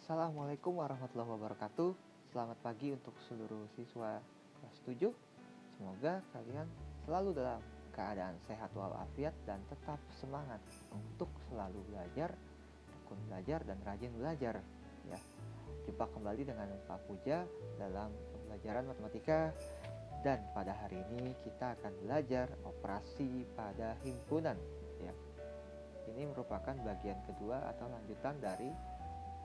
Assalamualaikum warahmatullahi wabarakatuh. Selamat pagi untuk seluruh siswa kelas 7. Semoga kalian selalu dalam keadaan sehat walafiat dan tetap semangat untuk selalu belajar, tekun belajar dan rajin belajar. Ya, jumpa kembali dengan Pak Puja dalam pembelajaran matematika. Dan pada hari ini kita akan belajar operasi pada himpunan. Ya, ini merupakan bagian kedua atau lanjutan dari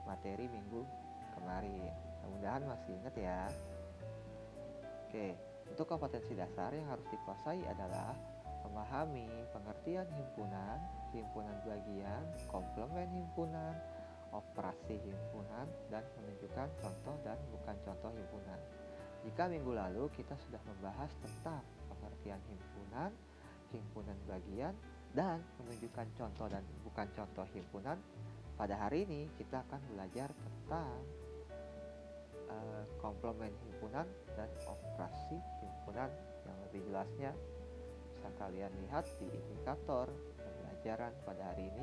materi minggu kemarin. Mudah-mudahan masih ingat ya. Oke, untuk kompetensi dasar yang harus dikuasai adalah memahami pengertian himpunan, himpunan bagian, komplement himpunan, operasi himpunan, dan menunjukkan contoh dan bukan contoh himpunan. Jika minggu lalu kita sudah membahas tentang pengertian himpunan, himpunan bagian, dan menunjukkan contoh dan bukan contoh himpunan, pada hari ini kita akan belajar tentang komplement himpunan dan operasi himpunan. Yang lebih jelasnya bisa kalian lihat di indikator pembelajaran pada hari ini.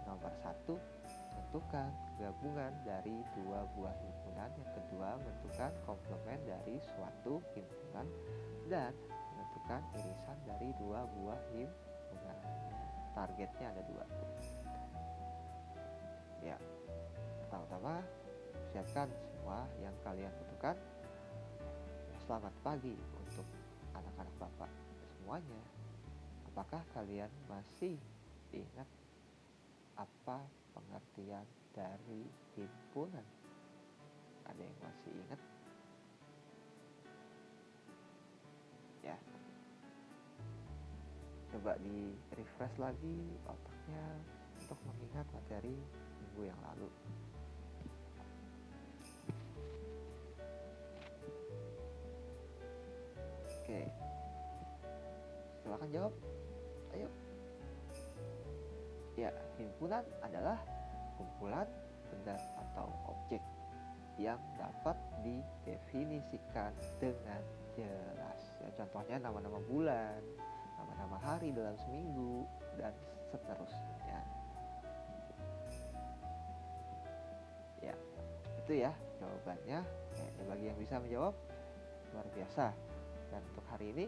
Nomor 1, menentukan gabungan dari dua buah himpunan. Yang kedua, menentukan komplement dari suatu himpunan. Dan menentukan irisan dari dua buah himpunan. Targetnya ada 2. Ya, pertama-tama siapkan semua yang kalian butuhkan. Selamat pagi untuk anak-anak Bapak semuanya. Apakah kalian masih ingat apa pengertian dari himpunan? Ada yang masih ingat? Ya, coba di refresh lagi otaknya untuk mengingat materi minggu yang lalu. Oke, silakan jawab. Ayo. Ya, himpunan adalah kumpulan benda atau objek yang dapat didefinisikan dengan jelas. Ya, contohnya nama-nama bulan, nama-nama hari dalam seminggu, dan seterusnya. Ya, itu ya jawabannya. Bagi yang bisa menjawab, luar biasa. Dan untuk hari ini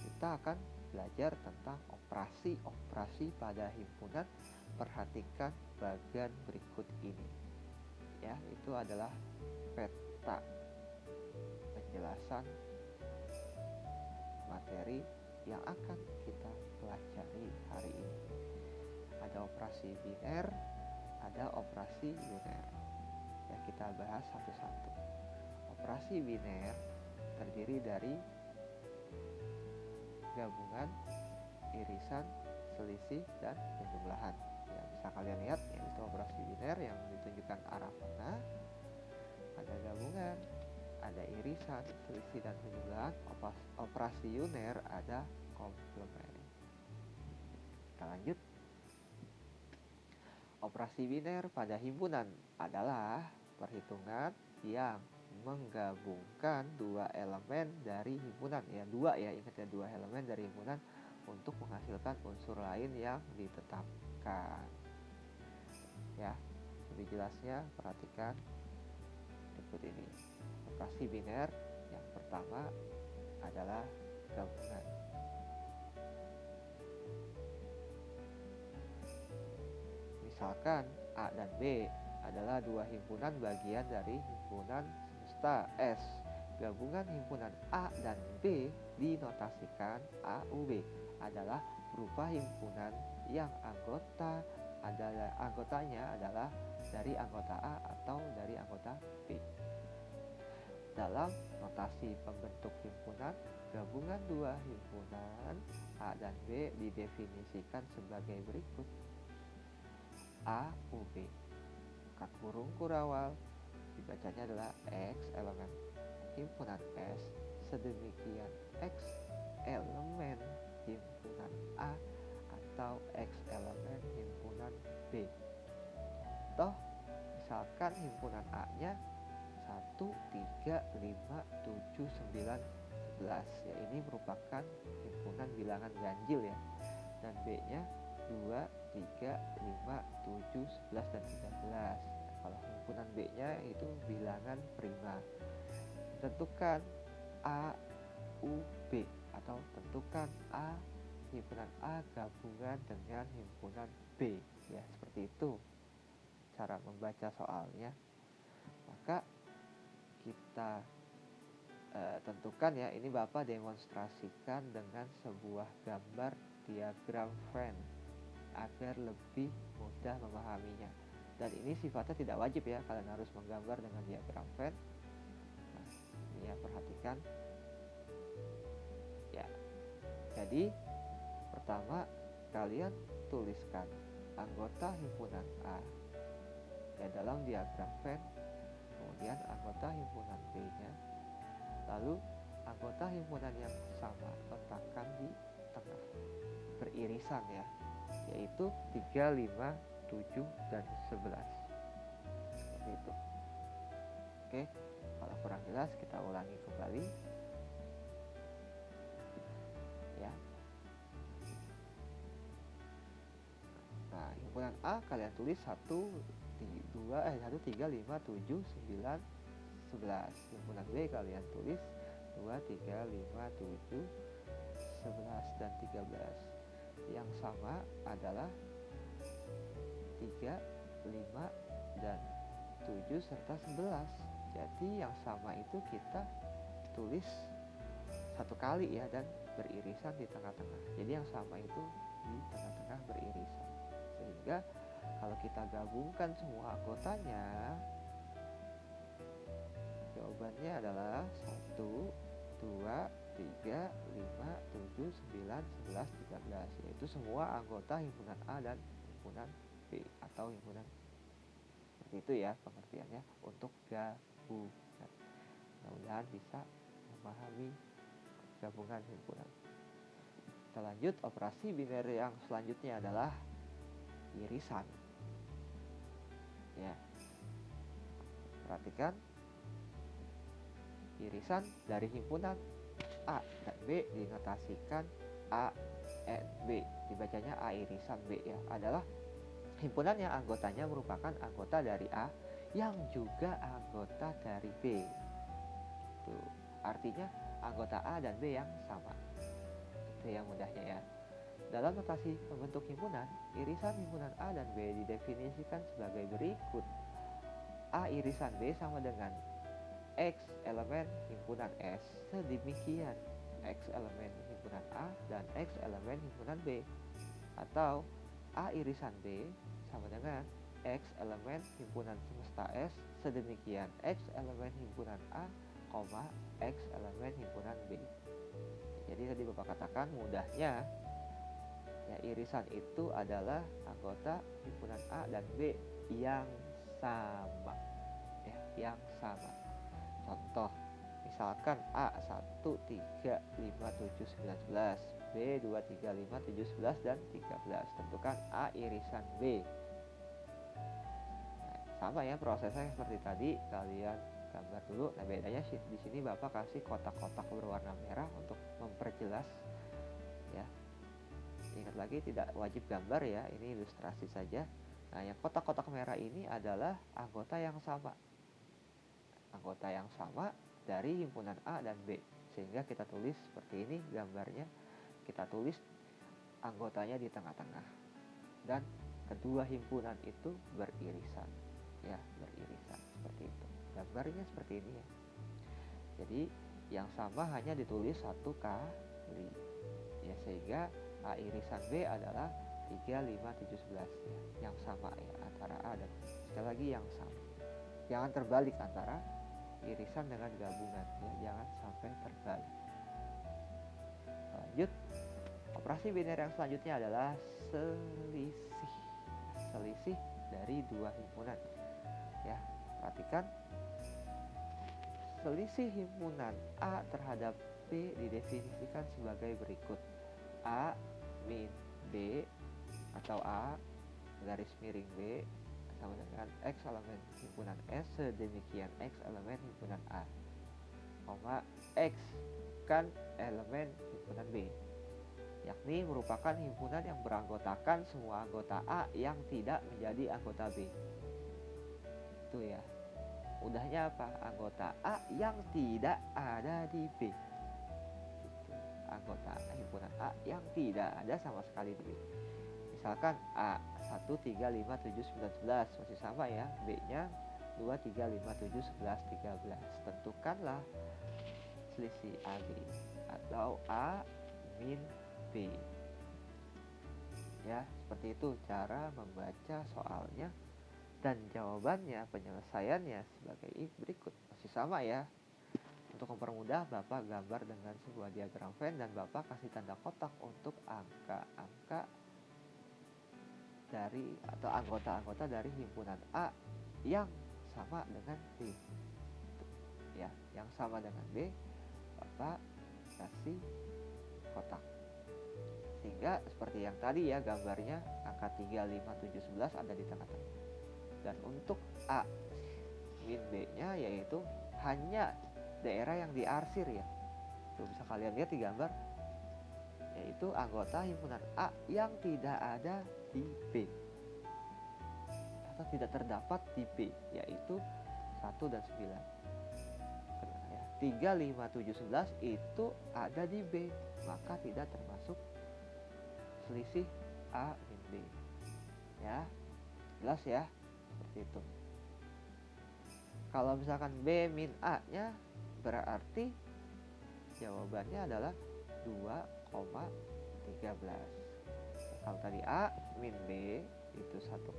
kita akan belajar tentang operasi pada himpunan. Perhatikan bagian berikut ini. Ya, itu adalah peta penjelasan materi yang akan kita pelajari hari ini. Ada operasi biner, ada operasi uner. Ya, kita bahas satu-satu. Operasi biner terdiri dari gabungan, irisan, selisih, dan penjumlahan. Ya, bisa kalian lihat yaitu operasi biner yang ditunjukkan arah mana. Ada gabungan, ada irisan, selisih, dan penjumlahan. Operasi uner ada komplement. Kita lanjut. Operasi biner pada himpunan adalah perhitungan yang menggabungkan dua elemen dari himpunan. Ya, dua ya, ingat ya, dua elemen dari himpunan untuk menghasilkan unsur lain yang ditetapkan. Ya, lebih jelasnya perhatikan berikut ini. Operasi biner yang pertama adalah gabungan. Misalkan A dan B adalah dua himpunan bagian dari himpunan semesta S. Gabungan himpunan A dan B dinotasikan AUB adalah berupa himpunan yang anggotanya adalah dari anggota A atau dari anggota B. Dalam notasi pembentuk himpunan, gabungan dua himpunan A dan B didefinisikan sebagai berikut. AUB, buka kurung kurawal, dibacanya adalah X elemen himpunan S, sedemikian X elemen himpunan A atau X elemen himpunan B. Contoh, misalkan himpunan A-nya 1, 3, 5, 7, 9, 11. Ya, ini merupakan himpunan bilangan ganjil ya. Dan B-nya 2, 3, 5, 7, 11, dan 13. Kalau himpunan B-nya itu bilangan prima. Tentukan A, U, B, atau tentukan A himpunan A gabungan dengan himpunan B. Ya, seperti itu cara membaca soalnya. Maka kita tentukan ya, ini Bapak demonstrasikan dengan sebuah gambar diagram Venn agar lebih mudah memahaminya. Dan ini sifatnya tidak wajib ya, kalian harus menggambar dengan diagram Venn. Nah, ini ya, perhatikan. Ya, jadi pertama kalian tuliskan anggota himpunan A ya dalam diagram Venn, kemudian anggota himpunan B-nya, lalu anggota himpunan yang sama letakkan di tengah beririsan ya, yaitu 3, 5, 7, dan 11. Seperti itu. Oke, kalau kurang jelas kita ulangi kembali ya. Nah, himpunan A kalian tulis 1, 3, 5, 7, 9, 11. Himpunan B kalian tulis 2, 3, 5, 7, 11, dan 13. Yang sama adalah 3, 5, dan 7 serta 11. Jadi yang sama itu kita tulis satu kali ya, dan beririsan di tengah-tengah. Jadi yang sama itu di tengah-tengah beririsan. Sehingga kalau kita gabungkan semua anggotanya, jawabannya adalah 1, 2, 3, 5, 7, 9, 11, 13, yaitu semua anggota himpunan A dan himpunan B atau himpunan. Seperti itu ya pengertiannya untuk gabungan. Mudah-mudahan bisa memahami gabungan himpunan. Kita lanjut, operasi biner yang selanjutnya adalah irisan. Ya, perhatikan, irisan dari himpunan A dan B dinotasikan A and B, dibacanya A irisan B ya, adalah himpunan yang anggotanya merupakan anggota dari A yang juga anggota dari B. Tuh, artinya anggota A dan B yang sama. Itu yang mudahnya ya. Dalam notasi pembentuk himpunan, irisan himpunan A dan B didefinisikan sebagai berikut. A irisan B sama dengan X elemen himpunan S, sedemikian X elemen himpunan A dan X elemen himpunan B. Atau A irisan B sama dengan X elemen himpunan semesta S, sedemikian X elemen himpunan A, X elemen himpunan B. Jadi tadi Bapak katakan mudahnya ya, irisan itu adalah anggota himpunan A dan B yang sama ya, yang sama. Contoh, misalkan A 1, 3, 5, 7, 9, 11, B 2, 3, 5, 7, 11, dan 13. Tentukan A irisan B. Nah, sama ya prosesnya seperti tadi, kalian gambar dulu. Nah, bedanya di sini Bapak kasih kotak-kotak berwarna merah untuk memperjelas ya. Ingat lagi, tidak wajib gambar ya, ini ilustrasi saja. Nah, yang kotak-kotak merah ini adalah anggota yang sama. Anggota yang sama dari himpunan A dan B. Sehingga kita tulis seperti ini gambarnya. Kita tulis anggotanya di tengah-tengah. Dan kedua himpunan itu beririsan. Ya, beririsan seperti itu. Gambarnya seperti ini ya. Jadi yang sama hanya ditulis satu kali. Ya, sehingga A irisan B adalah 3, 5, 7, 11 ya. Yang sama ya antara A dan B. Sekali lagi yang sama. Jangan terbalik antara irisan dengan gabungan ya, jangan sampai terbalik. Lanjut, operasi biner yang selanjutnya adalah selisih dari dua himpunan ya. Perhatikan, selisih himpunan A terhadap B didefinisikan sebagai berikut. A min B atau A garis miring B sama dengan X elemen himpunan S, sedemikian X elemen himpunan A, X kan elemen himpunan B, yakni merupakan himpunan yang beranggotakan semua anggota A yang tidak menjadi anggota B. itu ya. Mudahnya apa? Anggota A yang tidak ada di B. Gitu. Anggota himpunan A yang tidak ada sama sekali di B. Misalkan A 1, 3, 5, 7, 9, 11 masih sama ya. B-nya 2, 3, 5, 7, 11, 13. Tentukanlah selisih AB atau A min B. Ya, seperti itu cara membaca soalnya. Dan jawabannya, penyelesaiannya sebagai berikut. Masih sama ya. Untuk mempermudah, Bapak gambar dengan sebuah diagram Venn dan Bapak kasih tanda kotak untuk angka-angka dari atau anggota-anggota dari himpunan A yang sama dengan B. Ya, yang sama dengan B, Bapak kasih kotak. Sehingga seperti yang tadi ya gambarnya, angka 3, 5, 7, 11 ada di tengah-tengah. Dan untuk A min B-nya yaitu hanya daerah yang diarsir ya. Tuh bisa kalian lihat di gambar, yaitu anggota himpunan A yang tidak ada di B atau tidak terdapat di B, yaitu 1 dan 9. 3, 5, 7, 11 itu ada di B, maka tidak termasuk selisih A min B. Ya, jelas ya, seperti itu. Kalau misalkan B min A-nya berarti jawabannya adalah 2,13. Kalau tadi A min B itu 1,19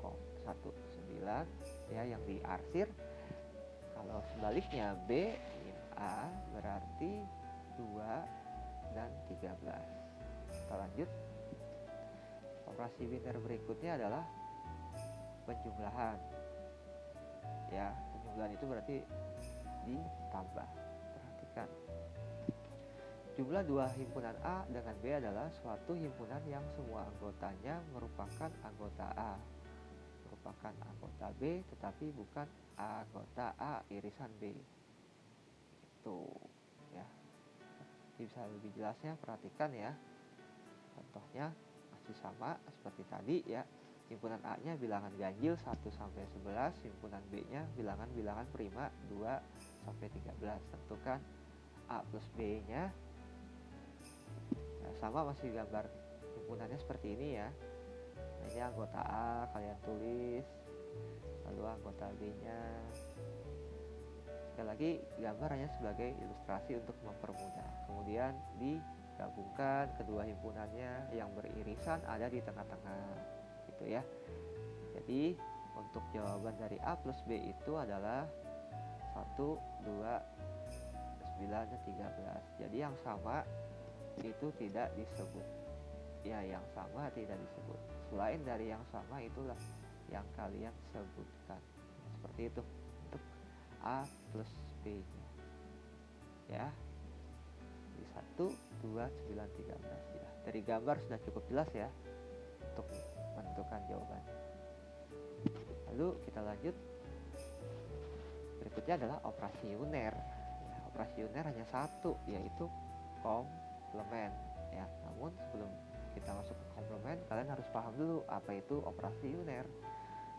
ya yang diarsir. Kalau sebaliknya B min A berarti 2 dan 13. Kita lanjut. Operasi biner berikutnya adalah penjumlahan. Ya, penjumlahan itu berarti ditambah. Perhatikan. Jumlah dua himpunan A dengan B adalah suatu himpunan yang semua anggotanya merupakan anggota A, merupakan anggota B, tetapi bukan anggota A irisan B. Itu ya. Jadi bisa lebih jelasnya perhatikan ya. Contohnya masih sama seperti tadi ya. Himpunan A-nya bilangan ganjil 1 sampai 11, himpunan B-nya bilangan-bilangan prima 2 sampai 13. Tentukan A plus B-nya. Nah, sama masih gambar himpunannya seperti ini ya. Nah, ini anggota A kalian tulis, lalu anggota B-nya. Sekali lagi gambar hanya sebagai ilustrasi untuk mempermudah. Kemudian digabungkan kedua himpunannya yang beririsan ada di tengah-tengah gitu ya. Jadi untuk jawaban dari A plus B itu adalah 1, 2, 9, dan 13. Jadi yang sama itu tidak disebut. Ya, yang sama tidak disebut. Selain dari yang sama itulah yang kalian sebutkan. Seperti itu untuk A plus B nya. Ya. Di 1, 2, 9, 13 ya. Dari gambar sudah cukup jelas ya untuk menentukan jawabannya. Lalu kita lanjut. Berikutnya adalah operasi uner. Ya, operasi uner hanya satu, yaitu komplement ya. Namun sebelum kita masuk ke komplement, kalian harus paham dulu apa itu operasi uner.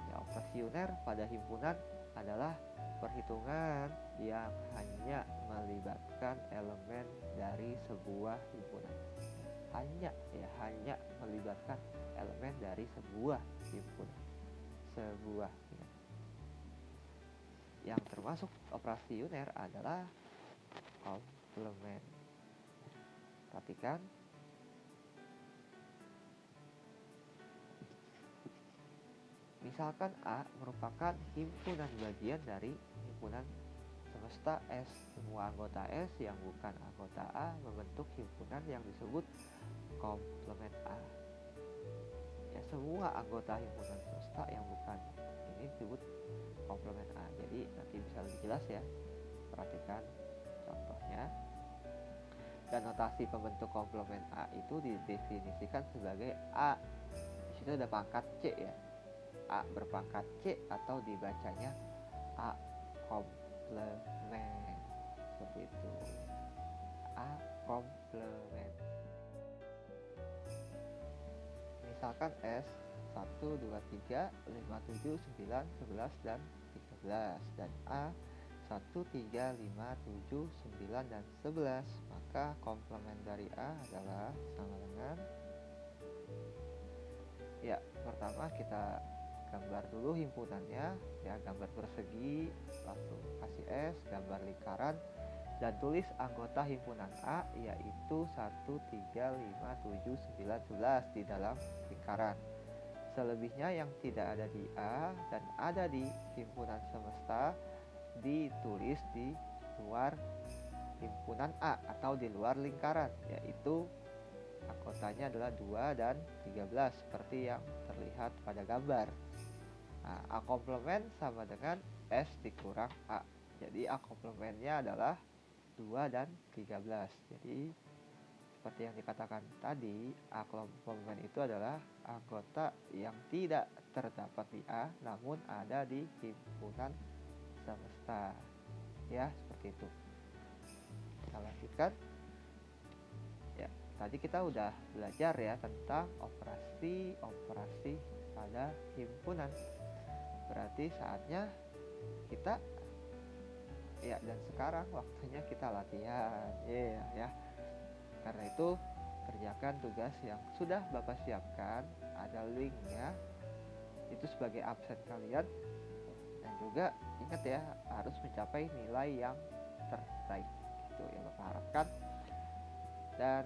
Ya, operasi uner pada himpunan adalah perhitungan yang hanya melibatkan elemen dari sebuah himpunan. Hanya melibatkan elemen dari sebuah himpunan. Sebuah ya. Yang termasuk operasi uner adalah komplement. Perhatikan. Misalkan A merupakan himpunan bagian dari himpunan semesta S. Semua anggota S yang bukan anggota A membentuk himpunan yang disebut komplement A. Ya, semua anggota himpunan semesta yang bukan ini disebut komplement A. Jadi nanti bisa lebih jelas ya. Perhatikan contohnya. Dan notasi pembentuk komplement A itu didefinisikan sebagai A. Di situ ada pangkat C ya. A berpangkat C atau dibacanya A komplement. Seperti itu. A komplement. Misalkan S 1, 2, 3, 5, 7, 9, 11, dan 13. 13 dan A 1, 3, 5, 7, 9, dan 11. Maka komplement dari A adalah sama dengan, ya, pertama kita gambar dulu himpunannya, ya, gambar persegi, lalu kasih S, gambar lingkaran, dan tulis anggota himpunan A yaitu 1, 3, 5, 7, 9, 11 di dalam lingkaran. Selebihnya yang tidak ada di A dan ada di himpunan semesta ditulis di luar himpunan A atau di luar lingkaran, yaitu anggotanya adalah 2 dan 13 seperti yang terlihat pada gambar. Nah, A komplement sama dengan S dikurang A. Jadi A komplementnya adalah 2 dan 13. Jadi seperti yang dikatakan tadi, A komplement itu adalah anggota yang tidak terdapat di A namun ada di himpunan semesta. Ya, seperti itu. Kita lanjutkan. Ya, tadi kita udah belajar ya tentang operasi-operasi pada himpunan. Berarti saatnya kita, ya, dan sekarang waktunya kita latihan. Ya. Karena itu kerjakan tugas yang sudah Bapak siapkan, ada linknya, itu sebagai absen kalian. Dan juga ingat ya, harus mencapai nilai yang terbaik. Itu yang Bapak harapkan. Dan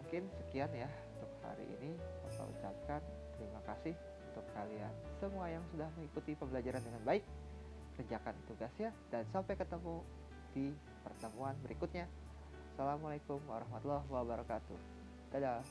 mungkin sekian ya untuk hari ini. Bapak ucapkan terima kasih untuk kalian semua yang sudah mengikuti pembelajaran dengan baik. Kerjakan tugasnya dan sampai ketemu di pertemuan berikutnya. Assalamualaikum warahmatullahi wabarakatuh. Dadah.